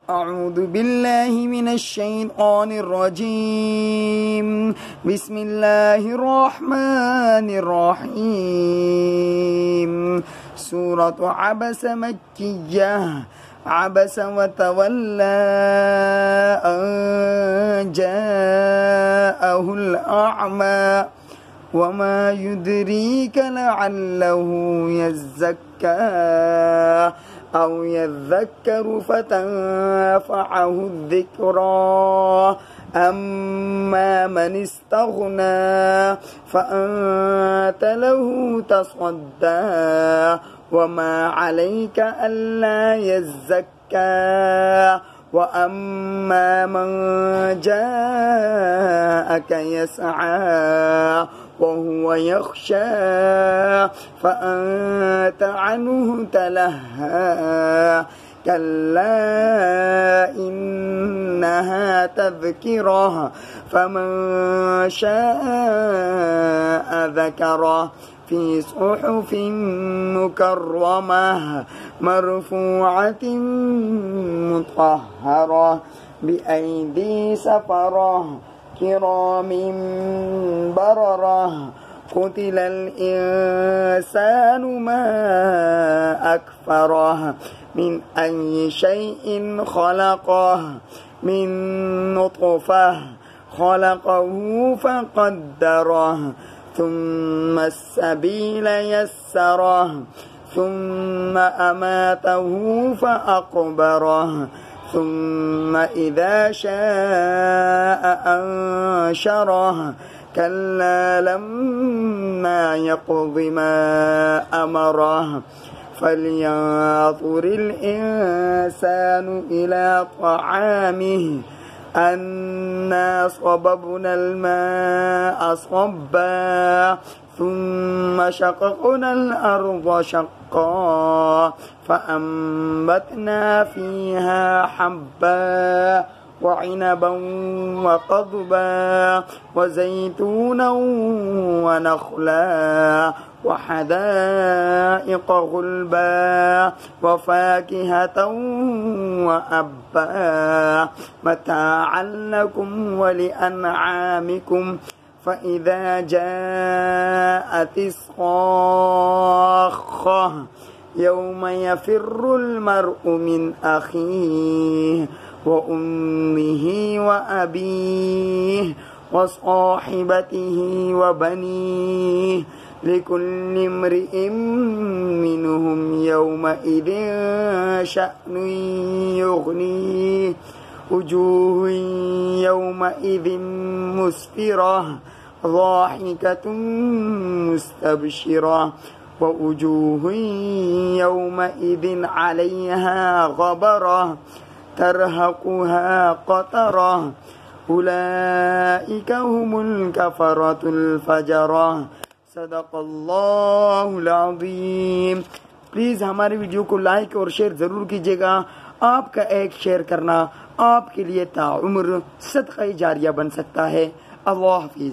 أعوذ بالله من الشيطان الرجيم. بسم الله الرحمن الرحيم. سورة عبس مكية. عبس وتولى أن جاءه الأعمى وما يدريك لعله يزكى أو يذكر فتنفعه الذكرى. أما من استغنى فأنت له تصدى وما عليك ألا يزكى. وأما من جاءك يسعى وهو يخشى فأنت عنه تلهى. كلا إنها تذكرة فمن شاء ذكره في صحف مكرمة مرفوعة مطهرة بأيدي سفرة كرام بررة. قتل الإنسان ما أكفره من أي شيء خلقه من نطفة خلقه فقدره ثم السبيل يسره ثم أماته فأقبره ثم إذا شاء أنشره. كلا لما يقض ما أمره. فلينظر الإنسان إلى طعامه أنا صببنا الماء صبا ثم شققنا الأرض شقا فأنبتنا فيها حبا وعنبا وقضبا وزيتونا ونخلا وحدائق غلبا وفاكهة وأبا متاعا لكم ولأنعامكم. فإذا جاءت الصاخة يوم يفر المرء من أخيه وأمه وأبيه وصاحبته وبنيه لكل امرئ منهم يومئذ شأن يغنيه. وجوه يومئذ مسفرة ضاحكة مستبشرة ووجوه يومئذ عليها غبرة ترهقها قترة. أولئك هم الكفرة الفجرة. صدق अल्लाह अज़ीम। प्लीज़ हमारे वीडियो को लाइक और शेयर ज़रूर कीजिएगा। आपका एक शेयर करना आपके लिए ताउम्र सदक़ा जारिया बन सकता है। अल्लाह हाफ़िज़।